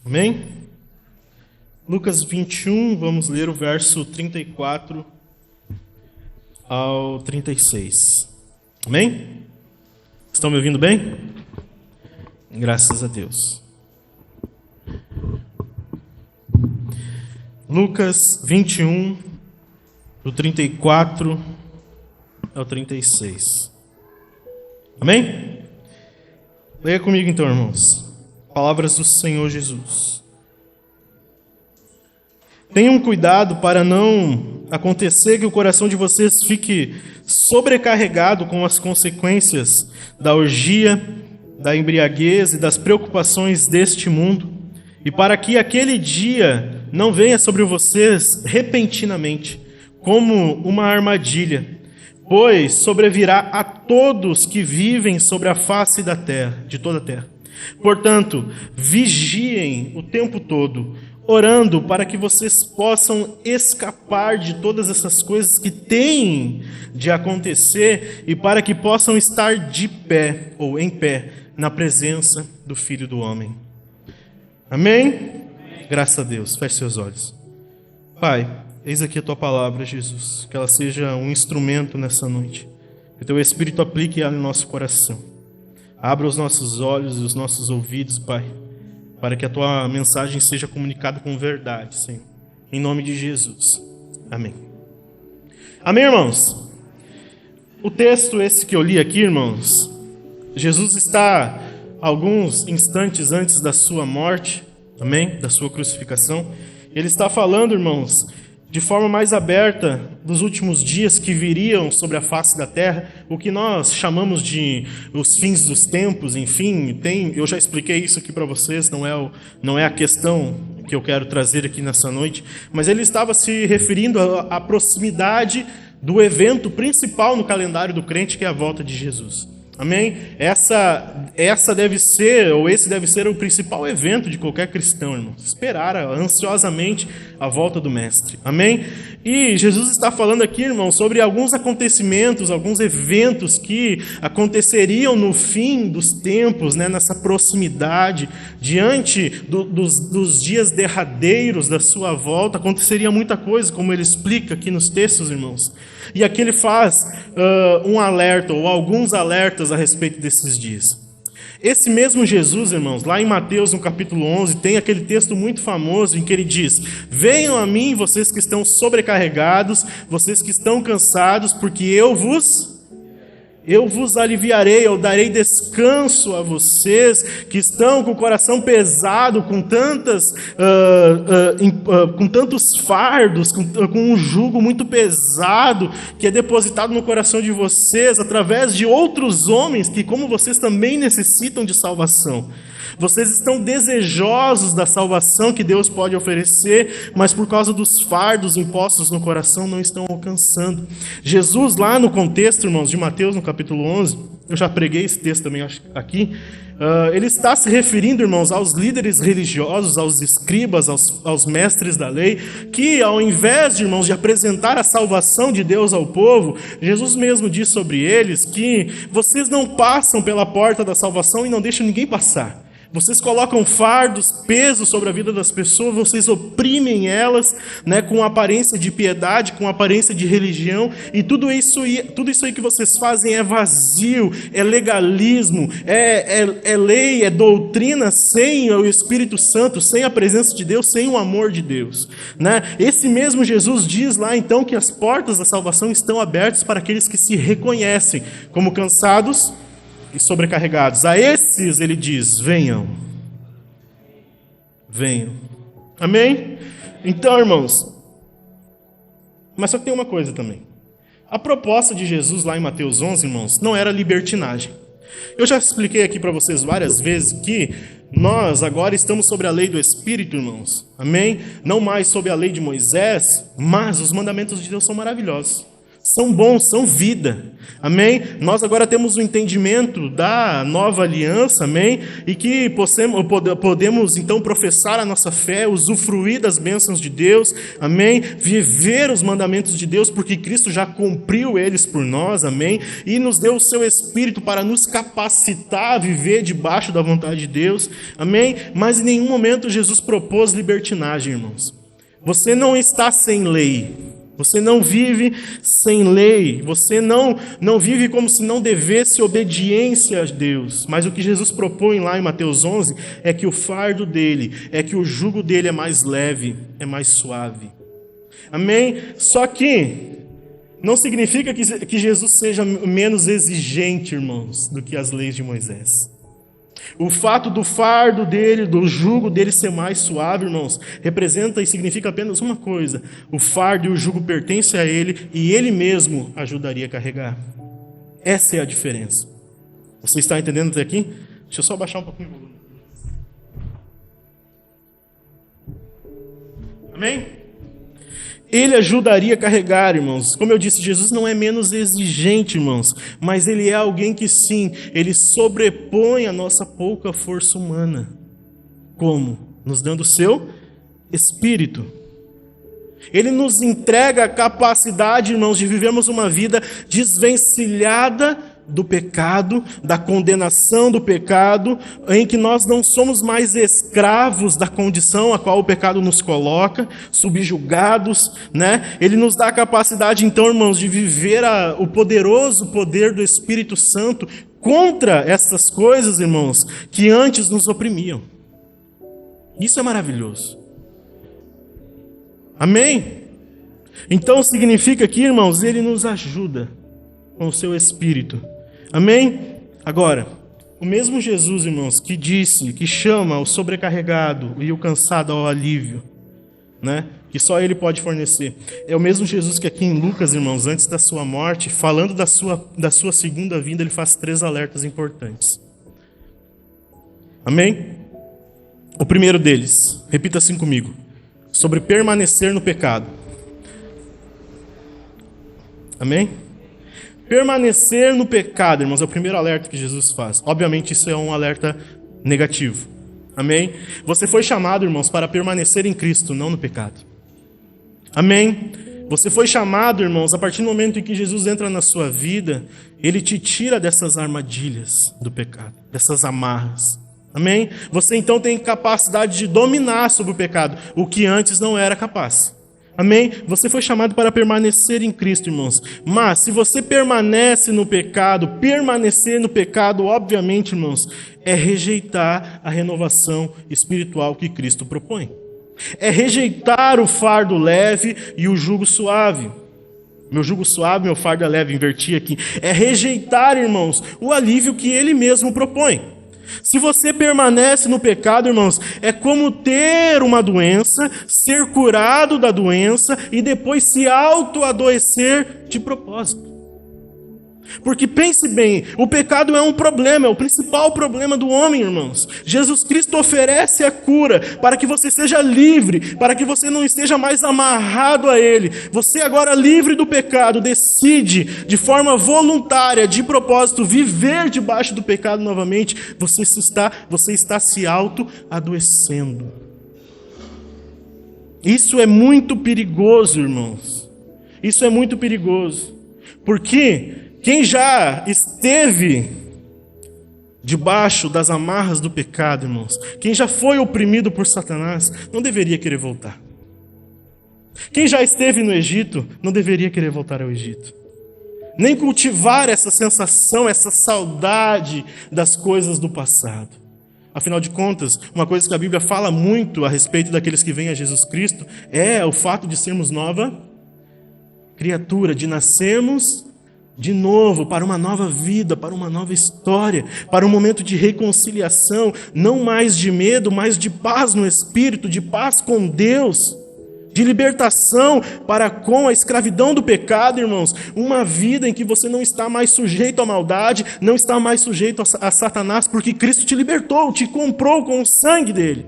Amém? Lucas 21, vamos ler o verso 34 ao 36. Amém? Estão me ouvindo bem? Graças a Deus. Lucas 21, do 34 ao 36. Amém? Leia comigo então, irmãos. Palavras do Senhor Jesus. Tenham cuidado para não acontecer que o coração de vocês fique sobrecarregado com as consequências da orgia, da embriaguez e das preocupações deste mundo, e para que aquele dia não venha sobre vocês repentinamente, como uma armadilha, pois sobrevirá a todos que vivem sobre a face da terra, de toda a terra. Portanto, vigiem o tempo todo, orando para que vocês possam escapar de todas essas coisas que têm de acontecer e para que possam estar de pé ou em pé na presença do Filho do Homem. Amém? Graças a Deus. Feche seus olhos. Pai, eis aqui a Tua palavra, Jesus. Que ela seja um instrumento nessa noite. Que o Teu Espírito aplique ela no nosso coração. Abra os nossos olhos e os nossos ouvidos, Pai, para que a Tua mensagem seja comunicada com verdade, Senhor. Em nome de Jesus. Amém. Amém, irmãos? O texto esse que eu li aqui, irmãos, Jesus está alguns instantes antes da sua morte, amém? Da sua crucificação. Ele está falando, irmãos, de forma mais aberta dos últimos dias que viriam sobre a face da terra, o que nós chamamos de os fins dos tempos, enfim, eu já expliquei isso aqui para vocês, não é a questão que eu quero trazer aqui nessa noite, mas ele estava se referindo à proximidade do evento principal no calendário do crente, que é a volta de Jesus. Amém? Essa deve ser, ou esse deve ser o principal evento de qualquer cristão, irmão. Esperar ansiosamente a volta do Mestre. Amém? E Jesus está falando aqui, irmão, sobre alguns acontecimentos, alguns eventos que aconteceriam no fim dos tempos, né, nessa proximidade, diante dos dias derradeiros da sua volta. Aconteceria muita coisa, como ele explica aqui nos textos, irmãos. E aqui ele faz um alerta, ou alguns alertas a respeito desses dias. Esse mesmo Jesus, irmãos, lá em Mateus, no capítulo 11, tem aquele texto muito famoso em que ele diz: venham a mim, vocês que estão sobrecarregados, vocês que estão cansados, porque eu vos aliviarei, eu darei descanso a vocês que estão com o coração pesado, com tantos fardos, com um jugo muito pesado que é depositado no coração de vocês através de outros homens que, como vocês, também necessitam de salvação. Vocês estão desejosos da salvação que Deus pode oferecer, mas por causa dos fardos impostos no coração não estão alcançando. Jesus, lá no contexto, irmãos, de Mateus, no capítulo 11, eu já preguei esse texto também aqui, ele está se referindo, irmãos, aos líderes religiosos, aos escribas, aos mestres da lei, que ao invés, irmãos, de apresentar a salvação de Deus ao povo, Jesus mesmo diz sobre eles que vocês não passam pela porta da salvação e não deixam ninguém passar. Vocês colocam fardos, pesos sobre a vida das pessoas, vocês oprimem elas, né, com aparência de piedade, com aparência de religião, e tudo isso aí que vocês fazem é vazio, é legalismo, é lei, é doutrina sem o Espírito Santo, sem a presença de Deus, sem o amor de Deus. Né? Esse mesmo Jesus diz lá então que as portas da salvação estão abertas para aqueles que se reconhecem como cansados e sobrecarregados. A esses ele diz: venham. Amém? Então, irmãos, mas só que tem uma coisa também. A proposta de Jesus lá em Mateus 11, irmãos, não era libertinagem. Eu já expliquei aqui para vocês várias vezes que nós agora estamos sobre a lei do Espírito, irmãos. Amém? Não mais sobre a lei de Moisés, mas os mandamentos de Deus são maravilhosos. são bons, são vida. Amém? Nós agora temos o entendimento da nova aliança, amém? E que podemos então professar a nossa fé, usufruir das bênçãos de Deus, amém? Viver os mandamentos de Deus, porque Cristo já cumpriu eles por nós, amém? E nos deu o seu Espírito para nos capacitar a viver debaixo da vontade de Deus, amém? Mas em nenhum momento Jesus propôs libertinagem, irmãos. Você não está sem lei. Você não vive sem lei, você não vive como se não devesse obediência a Deus. Mas o que Jesus propõe lá em Mateus 11 é que o fardo dele, é que o jugo dele é mais leve, é mais suave. Amém? Só que não significa que Jesus seja menos exigente, irmãos, do que as leis de Moisés. O fato do fardo dele, do jugo dele ser mais suave, irmãos, representa e significa apenas uma coisa: o fardo e o jugo pertencem a ele e ele mesmo ajudaria a carregar. Essa é a diferença. Você está entendendo até aqui? Deixa eu só baixar um pouquinho o volume. Amém? Ele ajudaria a carregar, irmãos. Como eu disse, Jesus não é menos exigente, irmãos, mas ele é alguém que sim, ele sobrepõe a nossa pouca força humana. Como? Nos dando o seu Espírito. Ele nos entrega a capacidade, irmãos, de vivermos uma vida desvencilhada do pecado, da condenação do pecado, em que nós não somos mais escravos da condição a qual o pecado nos coloca, subjugados, né? Ele nos dá a capacidade, então, irmãos, de viver o poderoso poder do Espírito Santo contra essas coisas, irmãos, que antes nos oprimiam. Isso é maravilhoso. Amém? Então significa que, irmãos, ele nos ajuda com o seu Espírito. Amém? Agora, o mesmo Jesus, irmãos, que disse, que chama o sobrecarregado e o cansado ao alívio, né? Que só ele pode fornecer. É o mesmo Jesus que aqui em Lucas, irmãos, antes da sua morte, falando da sua segunda vinda, ele faz 3 alertas importantes. Amém? O primeiro deles, repita assim comigo, sobre permanecer no pecado. Amém? Permanecer no pecado, irmãos, é o primeiro alerta que Jesus faz. Obviamente isso é um alerta negativo. Amém? Você foi chamado, irmãos, para permanecer em Cristo, não no pecado. Amém? Você foi chamado, irmãos, a partir do momento em que Jesus entra na sua vida, ele te tira dessas armadilhas do pecado, dessas amarras. Amém? Você então tem capacidade de dominar sobre o pecado, o que antes não era capaz. Amém? Você foi chamado para permanecer em Cristo, irmãos. Mas se você permanece no pecado, permanecer no pecado, obviamente, irmãos, é rejeitar a renovação espiritual que Cristo propõe. É rejeitar o fardo leve e o jugo suave. Meu jugo suave, meu fardo é leve, inverti aqui. É rejeitar, irmãos, o alívio que ele mesmo propõe. Se você permanece no pecado, irmãos, é como ter uma doença, ser curado da doença e depois se auto-adoecer de propósito. Porque pense bem, o pecado é um problema, é o principal problema do homem, irmãos. Jesus Cristo oferece a cura para que você seja livre, para que você não esteja mais amarrado a Ele. Você agora livre do pecado, decide de forma voluntária, de propósito, viver debaixo do pecado novamente. Você está se auto-adoecendo. Isso é muito perigoso, irmãos. Isso é muito perigoso. Porque quem já esteve debaixo das amarras do pecado, irmãos, quem já foi oprimido por Satanás, não deveria querer voltar. Quem já esteve no Egito, não deveria querer voltar ao Egito. Nem cultivar essa sensação, essa saudade das coisas do passado. Afinal de contas, uma coisa que a Bíblia fala muito a respeito daqueles que vêm a Jesus Cristo é o fato de sermos nova criatura, de nascermos de novo, para uma nova vida, para uma nova história, para um momento de reconciliação, não mais de medo, mas de paz no Espírito, de paz com Deus, de libertação para com a escravidão do pecado, irmãos. Uma vida em que você não está mais sujeito à maldade, não está mais sujeito a Satanás, porque Cristo te libertou, te comprou com o sangue dele.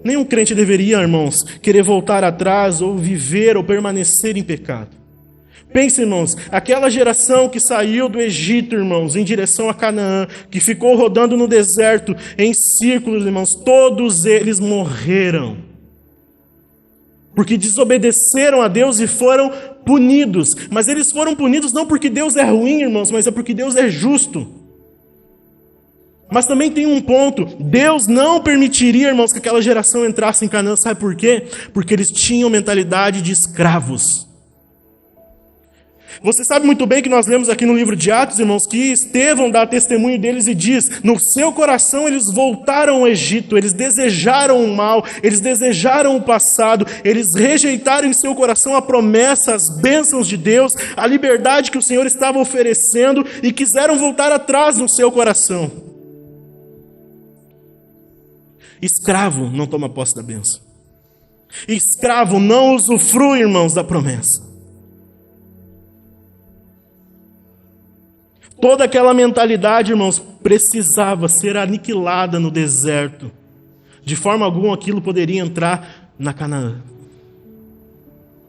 Nenhum crente deveria, irmãos, querer voltar atrás ou viver ou permanecer em pecado. Pense, irmãos, aquela geração que saiu do Egito, irmãos, em direção a Canaã, que ficou rodando no deserto em círculos, irmãos, todos eles morreram. Porque desobedeceram a Deus e foram punidos. Mas eles foram punidos não porque Deus é ruim, irmãos, mas é porque Deus é justo. Mas também tem um ponto, Deus não permitiria, irmãos, que aquela geração entrasse em Canaã, sabe por quê? Porque eles tinham mentalidade de escravos. Você sabe muito bem que nós lemos aqui no livro de Atos, irmãos, que Estevão dá testemunho deles e diz, no seu coração eles voltaram ao Egito, eles desejaram o mal, eles desejaram o passado, eles rejeitaram em seu coração a promessa, as bênçãos de Deus, a liberdade que o Senhor estava oferecendo e quiseram voltar atrás no seu coração. Escravo não toma posse da bênção. Escravo não usufrui, irmãos, da promessa. Toda aquela mentalidade, irmãos, precisava ser aniquilada no deserto. De forma alguma aquilo poderia entrar na Canaã.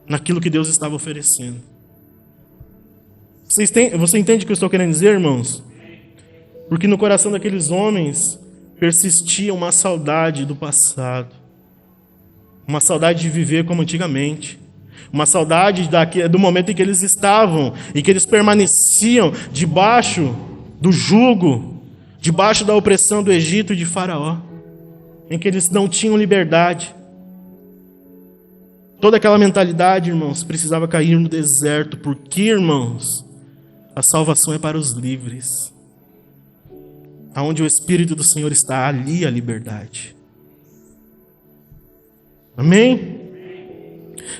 Naquilo que Deus estava oferecendo. Você entende o que eu estou querendo dizer, irmãos? Porque no coração daqueles homens persistia uma saudade do passado. Uma saudade de viver como antigamente. Uma saudade do momento em que eles estavam e que eles permaneciam debaixo do jugo, debaixo da opressão do Egito e de Faraó, em que eles não tinham liberdade. Toda aquela mentalidade, irmãos, precisava cair no deserto, porque, irmãos, a salvação é para os livres. Aonde o Espírito do Senhor está, ali a liberdade. Amém?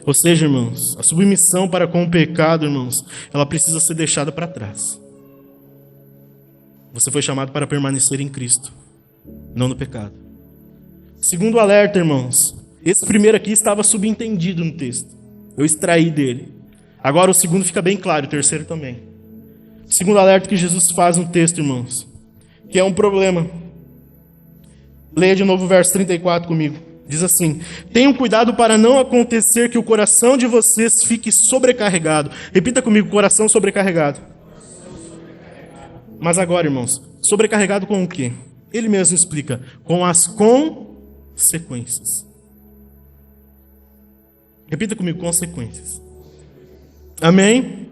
Ou seja, irmãos, a submissão para com o pecado, irmãos, ela precisa ser deixada para trás. Você foi chamado para permanecer em Cristo, não no pecado. Segundo alerta, irmãos, esse primeiro aqui estava subentendido no texto. Eu extraí dele. Agora o segundo fica bem claro, o terceiro também. O segundo alerta que Jesus faz no texto, irmãos, que é um problema. Leia de novo o verso 34 comigo. Diz assim: tenham cuidado para não acontecer que o coração de vocês fique sobrecarregado. Repita comigo, coração sobrecarregado. Mas agora, irmãos, sobrecarregado com o quê? Ele mesmo explica, com as consequências. Repita comigo, consequências. Amém?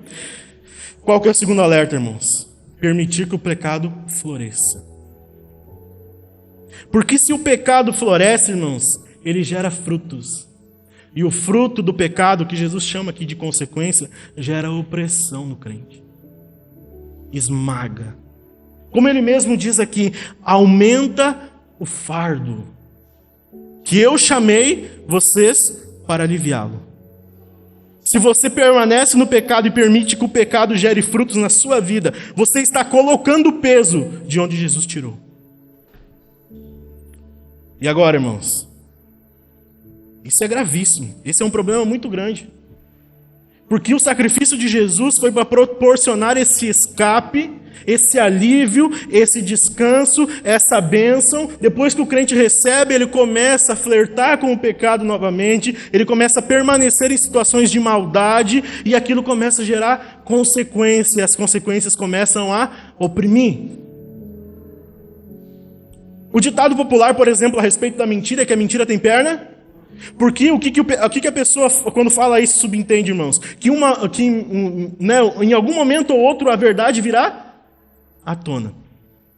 Qual que é o segundo alerta, irmãos? Permitir que o pecado floresça. Porque se o pecado floresce, irmãos, ele gera frutos. E o fruto do pecado, que Jesus chama aqui de consequência, gera opressão no crente. Esmaga. Como ele mesmo diz aqui, aumenta o fardo. Que eu chamei vocês para aliviá-lo. Se você permanece no pecado e permite que o pecado gere frutos na sua vida, você está colocando o peso de onde Jesus tirou. E agora, irmãos? Isso é gravíssimo. Esse é um problema muito grande. Porque o sacrifício de Jesus foi para proporcionar esse escape, esse alívio, esse descanso, essa bênção. Depois que o crente recebe, ele começa a flertar com o pecado novamente, ele começa a permanecer em situações de maldade, e aquilo começa a gerar consequências, as consequências começam a oprimir. O ditado popular, por exemplo, a respeito da mentira, é que a mentira tem perna. Porque o que a pessoa, quando fala isso, subentende, irmãos? Que em algum momento ou outro a verdade virá à tona.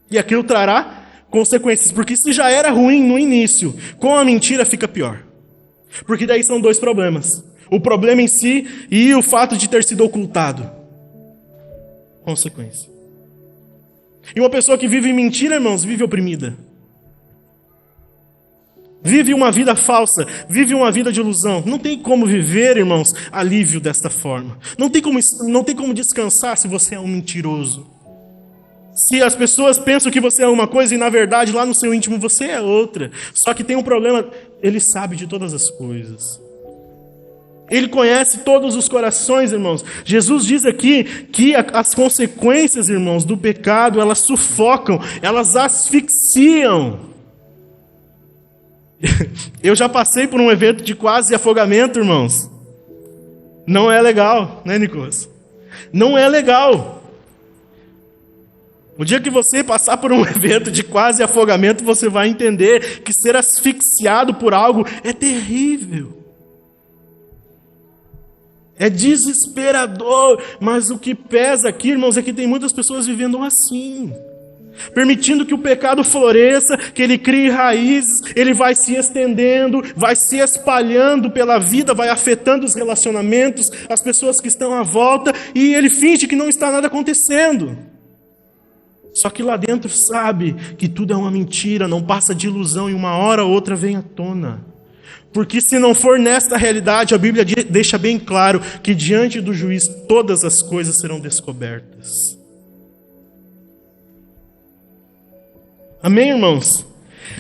E aquilo trará consequências. Porque se já era ruim no início, com a mentira fica pior. Porque daí são dois problemas. O problema em si e o fato de ter sido ocultado. Consequência. E uma pessoa que vive em mentira, irmãos, vive oprimida. Vive uma vida falsa, vive uma vida de ilusão. Não tem como viver, irmãos, alívio desta forma. Não tem como descansar se você é um mentiroso. Se as pessoas pensam que você é uma coisa e na verdade lá no seu íntimo você é outra. Só que tem um problema, ele sabe de todas as coisas. Ele conhece todos os corações, irmãos. Jesus diz aqui que as consequências, irmãos, do pecado, elas sufocam, elas asfixiam. Eu já passei por um evento de quase afogamento, irmãos. Não é legal, né, Nicolas? Não é legal. O dia que você passar por um evento de quase afogamento, você vai entender que ser asfixiado por algo é terrível. É desesperador. Mas o que pesa aqui, irmãos, é que tem muitas pessoas vivendo assim. Permitindo que o pecado floresça, que ele crie raízes, ele vai se estendendo, vai se espalhando pela vida, vai afetando os relacionamentos, as pessoas que estão à volta, e ele finge que não está nada acontecendo. Só que lá dentro sabe que tudo é uma mentira, não passa de ilusão, e uma hora ou outra vem à tona. Porque se não for nesta realidade, a Bíblia deixa bem claro que diante do juiz todas as coisas serão descobertas. Amém, irmãos?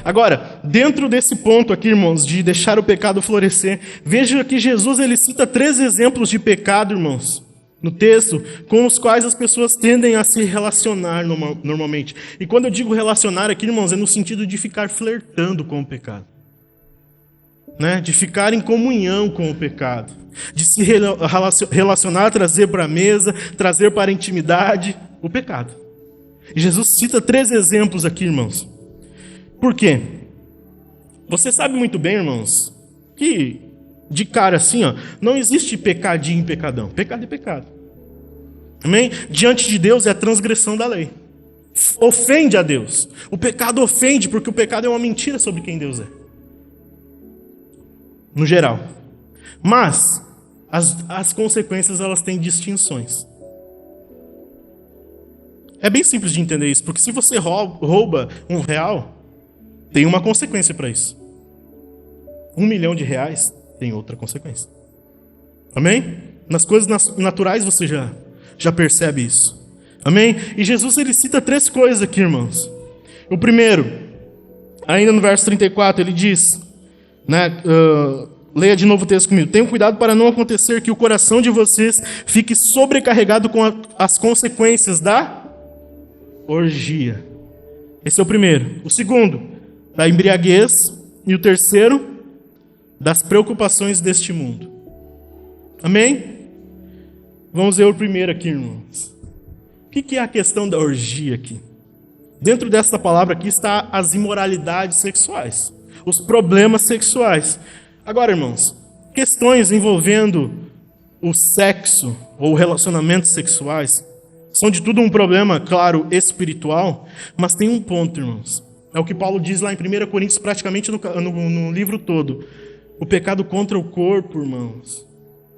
Agora, dentro desse ponto aqui, irmãos, de deixar o pecado florescer, veja que Jesus ele cita 3 exemplos de pecado, irmãos, no texto, com os quais as pessoas tendem a se relacionar normalmente. E quando eu digo relacionar aqui, irmãos, é no sentido de ficar flertando com o pecado. Né? De ficar em comunhão com o pecado. De se relacionar, trazer para a mesa, trazer para a intimidade o pecado. E Jesus cita 3 exemplos aqui, irmãos. Por quê? Você sabe muito bem, irmãos, que de cara assim, não existe pecadinho e pecadão. Pecado é pecado. Amém? Diante de Deus é a transgressão da lei. Ofende a Deus. O pecado ofende porque o pecado é uma mentira sobre quem Deus é. No geral. Mas as consequências elas têm distinções. É bem simples de entender isso, porque se você rouba R$1, tem uma consequência para isso. R$1 milhão tem outra consequência. Amém? Nas coisas naturais você já percebe isso. Amém? E Jesus ele cita 3 coisas aqui, irmãos. O primeiro, ainda no verso 34, ele diz, né, leia de novo o texto comigo. Tenham cuidado para não acontecer que o coração de vocês fique sobrecarregado com as consequências da orgia. Esse é o primeiro. O segundo, da embriaguez. E o terceiro, das preocupações deste mundo. Amém? Vamos ver o primeiro aqui, irmãos. O que é a questão da orgia aqui? Dentro dessa palavra aqui está as imoralidades sexuais. Os problemas sexuais. Agora, irmãos, questões envolvendo o sexo ou relacionamentos sexuais são de tudo um problema, claro, espiritual, mas tem um ponto, irmãos. É o que Paulo diz lá em 1 Coríntios, praticamente no livro todo. O pecado contra o corpo, irmãos.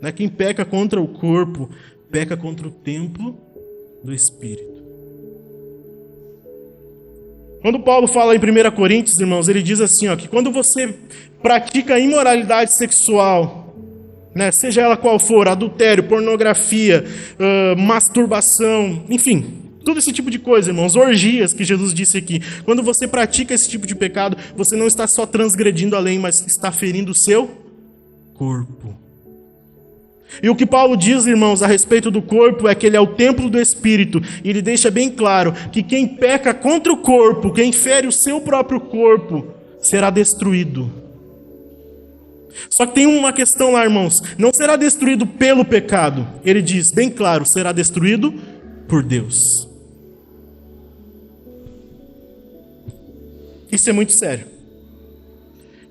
Né? Quem peca contra o corpo, peca contra o templo do Espírito. Quando Paulo fala em 1 Coríntios, irmãos, ele diz assim, que quando você pratica imoralidade sexual, né, seja ela qual for, adultério, pornografia, masturbação, enfim, todo esse tipo de coisa, irmãos, orgias que Jesus disse aqui. Quando você pratica esse tipo de pecado, você não está só transgredindo a lei, mas está ferindo o seu corpo. E o que Paulo diz, irmãos, a respeito do corpo é que ele é o templo do Espírito. E ele deixa bem claro que quem peca contra o corpo, quem fere o seu próprio corpo, será destruído. Só que tem uma questão lá, irmãos. Não será destruído pelo pecado. Ele diz bem claro, será destruído por Deus. Isso é muito sério.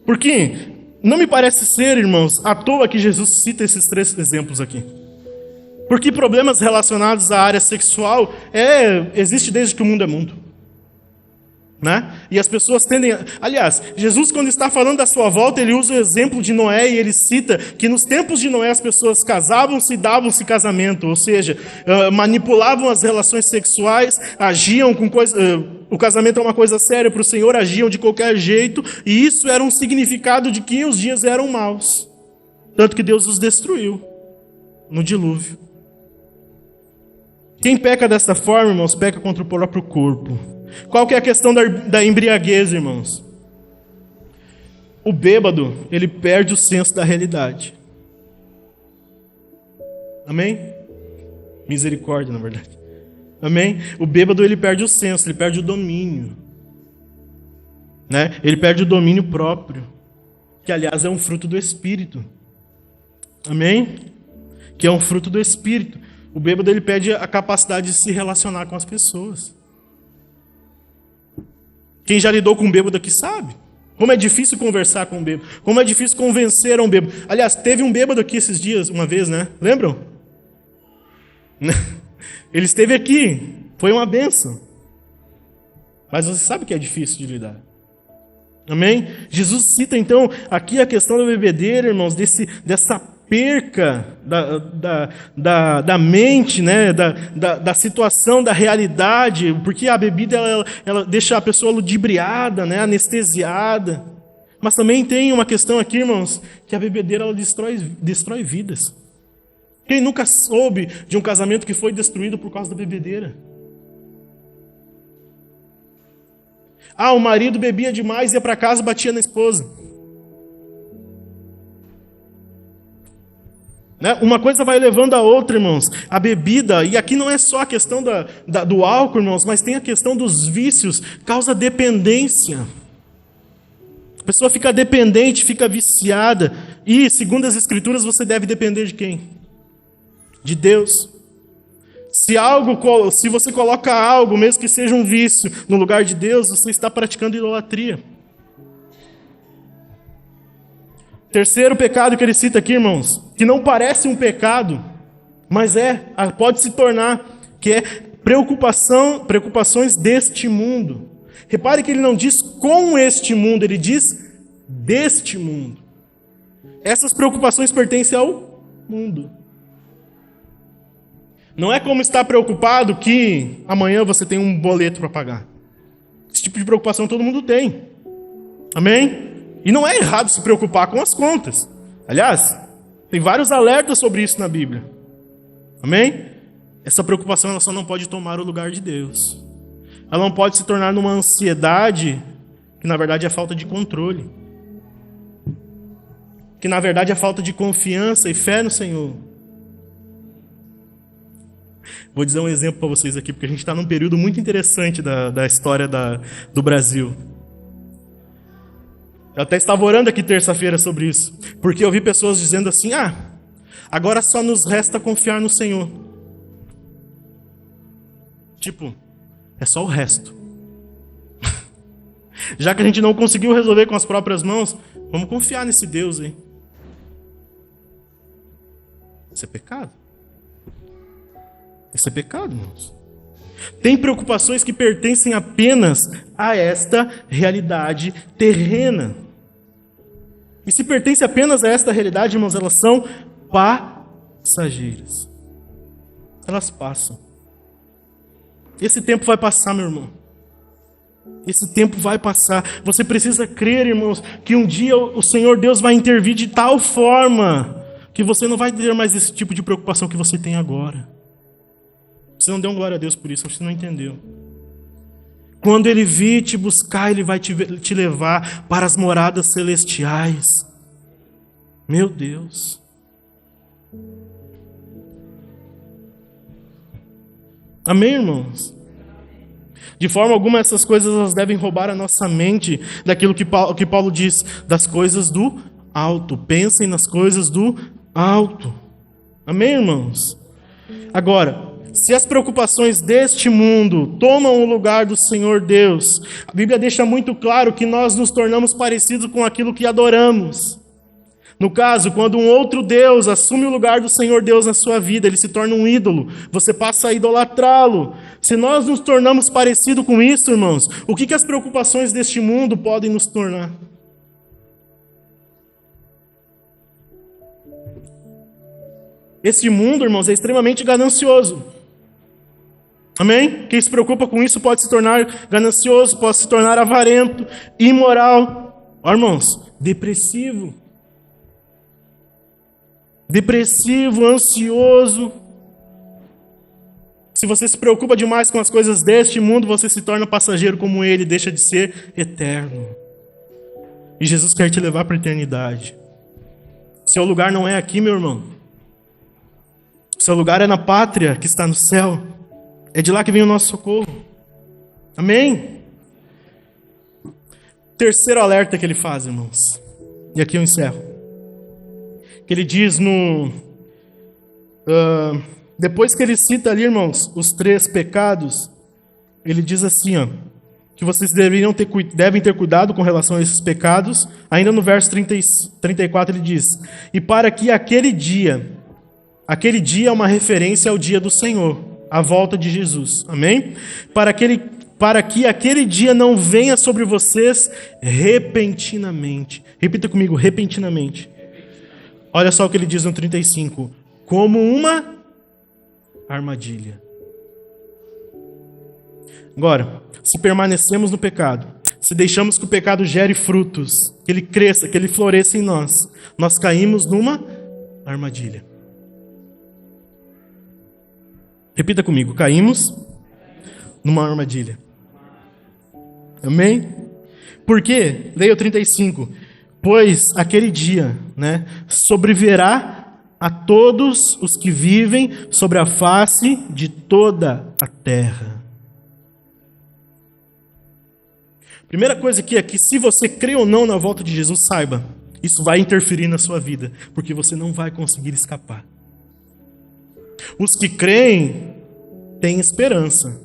Porque não me parece ser, irmãos, à toa que Jesus cita esses 3 exemplos aqui. Porque problemas relacionados à área sexual existe desde que o mundo é mundo. Né? E as pessoas tendem Aliás, Jesus, quando está falando da sua volta, ele usa o exemplo de Noé e ele cita que nos tempos de Noé as pessoas casavam-se e davam-se casamento, ou seja, manipulavam as relações sexuais, agiam com coisas. O casamento é uma coisa séria para o Senhor, agiam de qualquer jeito, e isso era um significado de que os dias eram maus. Tanto que Deus os destruiu no dilúvio. Quem peca dessa forma, irmãos, peca contra o próprio corpo. Qual que é a questão da embriaguez, irmãos? O bêbado, ele perde o senso da realidade. Amém? Misericórdia, na verdade. Amém? O bêbado, ele perde o senso, ele perde o domínio. Né? Ele perde o domínio próprio. Que, aliás, é um fruto do Espírito. Amém? Que é um fruto do Espírito. O bêbado, ele perde a capacidade de se relacionar com as pessoas. Quem já lidou com um bêbado aqui sabe. Como é difícil conversar com um bêbado. Como é difícil convencer um bêbado. Aliás, teve um bêbado aqui esses dias, uma vez, né? Lembram? Ele esteve aqui. Foi uma bênção. Mas você sabe que é difícil de lidar. Amém? Jesus cita, então, aqui a questão da bebedeira, irmãos, dessa perca da mente, né? da situação, da realidade, porque a bebida ela deixa a pessoa ludibriada, né? Anestesiada. Mas também tem uma questão aqui, irmãos, que a bebedeira ela destrói vidas. Quem nunca soube de um casamento que foi destruído por causa da bebedeira? O marido bebia demais, ia para casa e batia na esposa. Né? Uma coisa vai levando a outra, irmãos. A bebida, e aqui não é só a questão do álcool, irmãos, mas tem a questão dos vícios, causa dependência. A pessoa fica dependente, fica viciada. E, segundo as Escrituras, você deve depender de quem? De Deus. Se você coloca algo, mesmo que seja um vício, no lugar de Deus, você está praticando idolatria. Terceiro pecado que ele cita aqui, irmãos, que não parece um pecado, mas pode se tornar, que é preocupações deste mundo. Repare que ele não diz com este mundo, ele diz deste mundo. Essas preocupações pertencem ao mundo. Não é como estar preocupado que amanhã você tem um boleto para pagar. Esse tipo de preocupação todo mundo tem. Amém? E não é errado se preocupar com as contas. Aliás, tem vários alertas sobre isso na Bíblia. Amém? Essa preocupação ela só não pode tomar o lugar de Deus. Ela não pode se tornar numa ansiedade que na verdade é falta de controle. Que na verdade é falta de confiança e fé no Senhor. Vou dizer um exemplo para vocês aqui, porque a gente está num período muito interessante da história do Brasil. Eu até estava orando aqui terça-feira sobre isso, porque eu vi pessoas dizendo assim, agora só nos resta confiar no Senhor. Tipo, é só o resto. Já que a gente não conseguiu resolver com as próprias mãos, vamos confiar nesse Deus aí. Isso é pecado. Isso é pecado, irmãos. Tem preocupações que pertencem apenas a esta realidade terrena. E se pertence apenas a esta realidade, irmãos, elas são passageiras. Elas passam. Esse tempo vai passar, meu irmão. Esse tempo vai passar. Você precisa crer, irmãos, que um dia o Senhor Deus vai intervir de tal forma que você não vai ter mais esse tipo de preocupação que você tem agora. Você não deu glória a Deus por isso, você não entendeu. Quando Ele vir te buscar, Ele vai te levar para as moradas celestiais. Meu Deus. Amém, irmãos? De forma alguma, essas coisas elas devem roubar a nossa mente daquilo que Paulo diz, das coisas do alto. Pensem nas coisas do alto. Amém, irmãos? Agora, se as preocupações deste mundo tomam o lugar do Senhor Deus, a Bíblia deixa muito claro que nós nos tornamos parecidos com aquilo que adoramos. No caso, quando um outro Deus assume o lugar do Senhor Deus na sua vida, ele se torna um ídolo, você passa a idolatrá-lo. Se nós nos tornamos parecidos com isso, irmãos, o que as preocupações deste mundo podem nos tornar? Esse mundo, irmãos, é extremamente ganancioso. Amém? Quem se preocupa com isso pode se tornar ganancioso, pode se tornar avarento, imoral. Ó, irmãos, depressivo. Depressivo, ansioso. Se você se preocupa demais com as coisas deste mundo, você se torna passageiro como ele, deixa de ser eterno. E Jesus quer te levar para a eternidade. Seu lugar não é aqui, meu irmão. Seu lugar é na pátria que está no céu. É de lá que vem o nosso socorro. Amém? Terceiro alerta que ele faz, irmãos. E aqui eu encerro. Que ele diz no Depois que ele cita ali, irmãos, os 3 pecados, ele diz assim, ó, que vocês devem ter cuidado com relação a esses pecados. Ainda no verso 34 ele diz: e para que aquele dia é uma referência ao dia do Senhor, a volta de Jesus, amém? Para que aquele dia não venha sobre vocês repentinamente. Repita comigo, repentinamente. Olha só o que ele diz no 35. Como uma armadilha. Agora, se permanecemos no pecado, se deixamos que o pecado gere frutos, que ele cresça, que ele floresça em nós, nós caímos numa armadilha. Repita comigo, caímos numa armadilha. Amém? Por quê? Leia o 35. Pois aquele dia, sobrevirá a todos os que vivem sobre a face de toda a terra. Primeira coisa aqui é que se você crê ou não na volta de Jesus, saiba, isso vai interferir na sua vida, porque você não vai conseguir escapar. Os que creem têm esperança,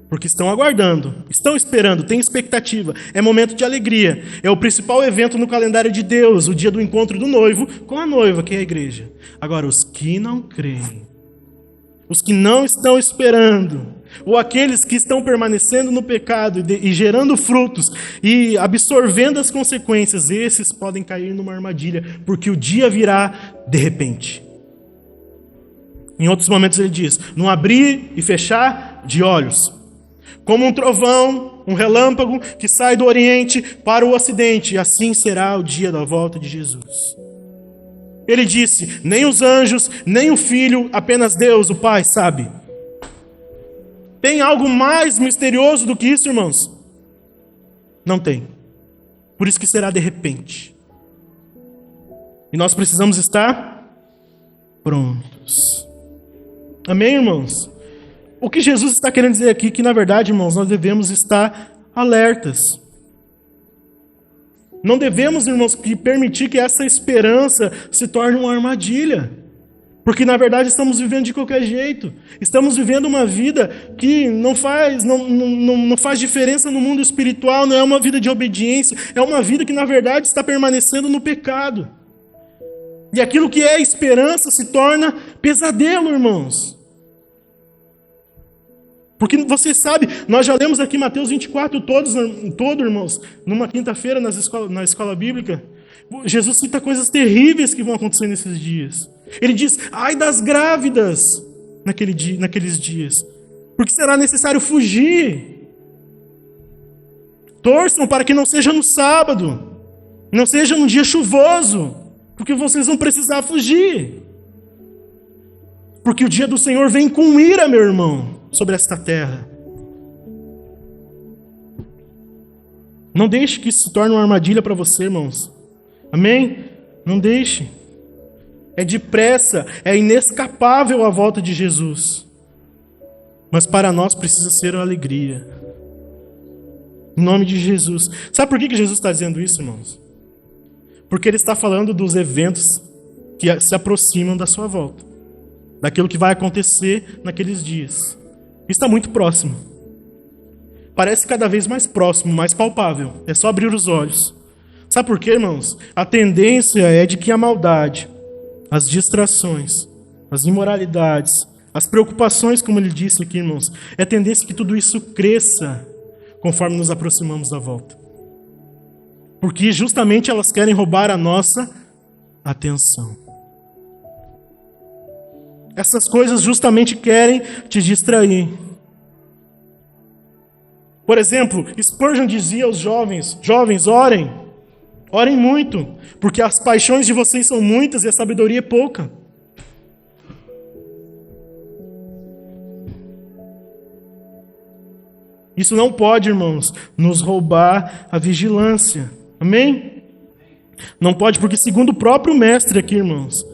porque estão aguardando, estão esperando, têm expectativa. É momento de alegria. É o principal evento no calendário de Deus, o dia do encontro do noivo com a noiva, que é a igreja. Agora, os que não creem, os que não estão esperando, ou aqueles que estão permanecendo no pecado e gerando frutos e absorvendo as consequências, esses podem cair numa armadilha, porque o dia virá de repente. Em outros momentos ele diz, num abrir e fechar de olhos. Como um trovão, um relâmpago que sai do Oriente para o Ocidente, assim será o dia da volta de Jesus. Ele disse, nem os anjos, nem o Filho, apenas Deus, o Pai, sabe. Tem algo mais misterioso do que isso, irmãos? Não tem. Por isso que será de repente. E nós precisamos estar prontos. Amém, irmãos? O que Jesus está querendo dizer aqui, que na verdade, irmãos, nós devemos estar alertas. Não devemos, irmãos, permitir que essa esperança se torne uma armadilha. Porque na verdade estamos vivendo de qualquer jeito. Estamos vivendo uma vida que não faz diferença no mundo espiritual, não é uma vida de obediência, é uma vida que na verdade está permanecendo no pecado. E aquilo que é esperança se torna pesadelo, irmãos. Porque você sabe, nós já lemos aqui Mateus 24 todo, irmãos, numa quinta-feira na escola bíblica. Jesus cita coisas terríveis que vão acontecer nesses dias. Ele diz, ai das grávidas naqueles dias, porque será necessário fugir. Torçam para que não seja no sábado, não seja num dia chuvoso, porque vocês vão precisar fugir. Porque o dia do Senhor vem com ira, meu irmão, sobre esta terra. Não deixe que isso se torne uma armadilha para você, irmãos. Amém? Não deixe. É depressa, é inescapável a volta de Jesus. Mas para nós precisa ser uma alegria. Em nome de Jesus. Sabe por que Jesus está dizendo isso, irmãos? Porque ele está falando dos eventos que se aproximam da sua volta. Daquilo que vai acontecer naqueles dias. Está muito próximo. Parece cada vez mais próximo, mais palpável. É só abrir os olhos. Sabe por quê, irmãos? A tendência é de que a maldade, as distrações, as imoralidades, as preocupações, como ele disse aqui, irmãos, é a tendência que tudo isso cresça conforme nos aproximamos da volta. Porque justamente elas querem roubar a nossa atenção. Essas coisas justamente querem te distrair. Por exemplo, Spurgeon dizia aos jovens, orem muito, porque as paixões de vocês são muitas e a sabedoria é pouca. Isso não pode, irmãos, nos roubar a vigilância. Amém? Não pode, porque segundo o próprio mestre aqui, irmãos,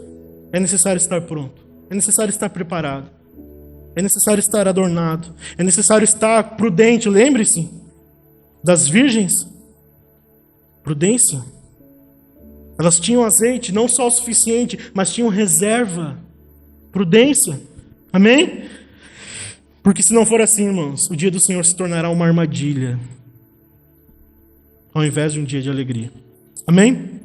é necessário estar pronto. É necessário estar preparado. É necessário estar adornado. É necessário estar prudente. Lembre-se das virgens. Prudência. Elas tinham azeite, não só o suficiente, mas tinham reserva. Prudência. Amém? Porque se não for assim, irmãos, o dia do Senhor se tornará uma armadilha, ao invés de um dia de alegria. Amém?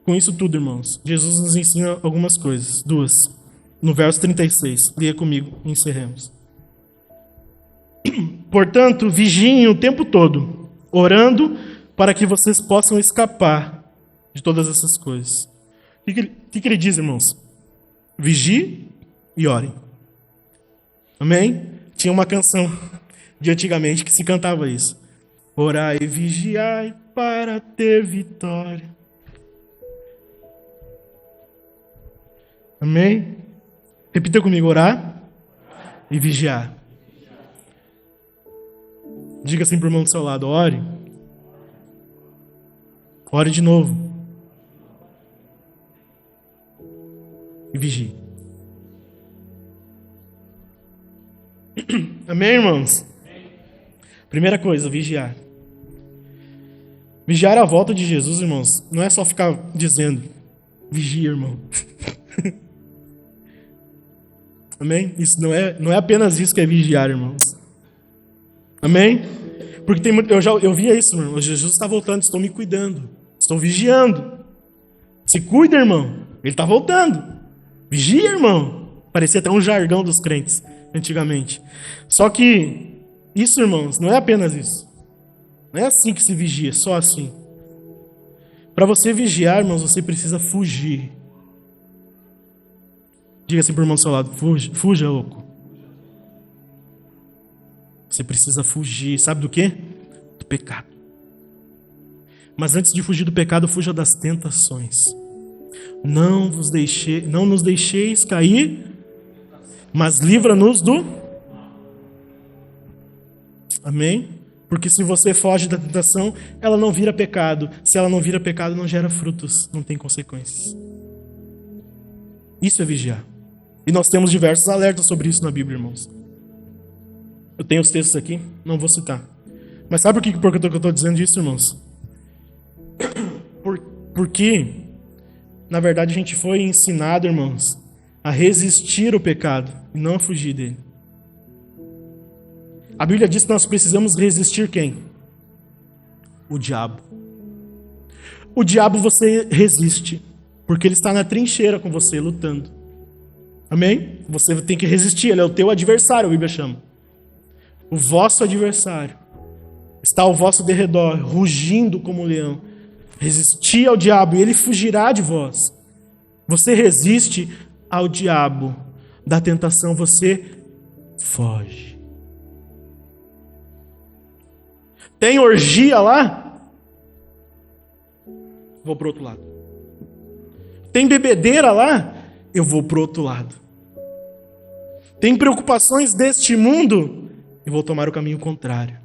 Com isso tudo, irmãos, Jesus nos ensina algumas coisas. Duas. No verso 36. Leia comigo e encerremos. Portanto, vigiem o tempo todo, orando para que vocês possam escapar de todas essas coisas. O que ele diz, irmãos? Vigie e orem. Amém? Tinha uma canção de antigamente que se cantava isso. Orai e vigiai para ter vitória. Amém? Repita comigo, orar e vigiar. Diga assim para o irmão do seu lado, ore. Ore de novo. E vigie. Amém, irmãos? Primeira coisa, vigiar. Vigiar a volta de Jesus, irmãos, não é só ficar dizendo, vigia, irmão. Amém? Isso não é apenas isso que é vigiar, irmãos. Amém? Porque eu via isso, irmão. Jesus está voltando, estou me cuidando. Estou vigiando. Se cuida, irmão. Ele está voltando. Vigia, irmão. Parecia até um jargão dos crentes, antigamente. Só que isso, irmãos, não é apenas isso. Não é assim que se vigia, só assim. Para você vigiar, irmãos, você precisa fugir. Diga assim para o irmão do seu lado, fuja, louco. Você precisa fugir, sabe do quê? Do pecado. Mas antes de fugir do pecado, fuja das tentações. Não nos deixeis cair, mas livra-nos do... Amém? Porque se você foge da tentação, ela não vira pecado. Se ela não vira pecado, não gera frutos, não tem consequências. Isso é vigiar. E nós temos diversos alertas sobre isso na Bíblia, irmãos. Eu tenho os textos aqui, não vou citar. Mas sabe por que eu estou dizendo isso, irmãos? Porque, na verdade, a gente foi ensinado, irmãos, a resistir ao pecado e não a fugir dele. A Bíblia diz que nós precisamos resistir quem? O diabo. O diabo você resiste, porque ele está na trincheira com você, lutando. Amém? Você tem que resistir, ele é o teu adversário, a Bíblia chama. O vosso adversário está ao vosso derredor, rugindo como um leão. Resistir ao diabo e ele fugirá de vós. Você resiste ao diabo, da tentação você foge. Tem orgia lá? Vou para o outro lado. Tem bebedeira lá? Eu vou para o outro lado. Tem preocupações deste mundo? Eu vou tomar o caminho contrário.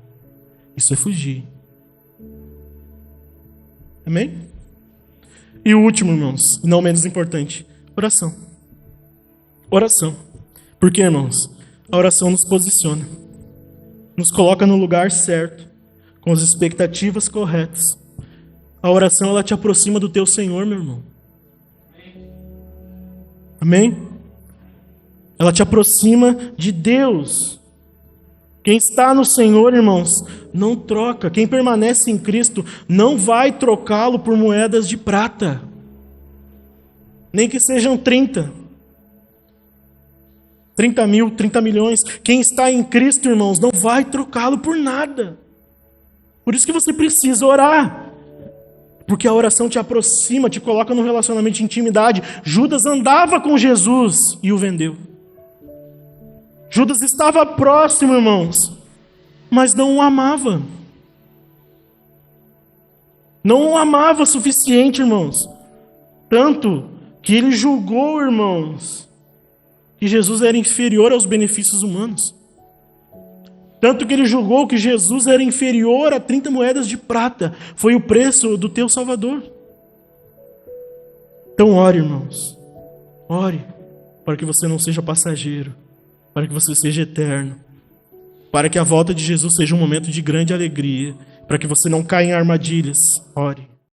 Isso é fugir. Amém? E o último, irmãos, não menos importante, oração. Oração. Por quê, irmãos? A oração nos posiciona. Nos coloca no lugar certo, com as expectativas corretas. A oração, ela te aproxima do teu Senhor, meu irmão. Amém? Ela te aproxima de Deus. Quem está no Senhor, irmãos, não troca. Quem permanece em Cristo não vai trocá-lo por moedas de prata. Nem que sejam 30 mil, 30 milhões. Quem está em Cristo, irmãos, não vai trocá-lo por nada. Por isso que você precisa orar. Porque a oração te aproxima, te coloca num relacionamento de intimidade. Judas andava com Jesus e o vendeu. Judas estava próximo, irmãos, mas não o amava. Não o amava o suficiente, irmãos. Tanto que ele julgou, irmãos, que Jesus era inferior aos benefícios humanos. Tanto que ele julgou que Jesus era inferior a 30 moedas de prata. Foi o preço do teu Salvador. Então ore, irmãos. Ore para que você não seja passageiro, para que você seja eterno, para que a volta de Jesus seja um momento de grande alegria, para que você não caia em armadilhas. Ore.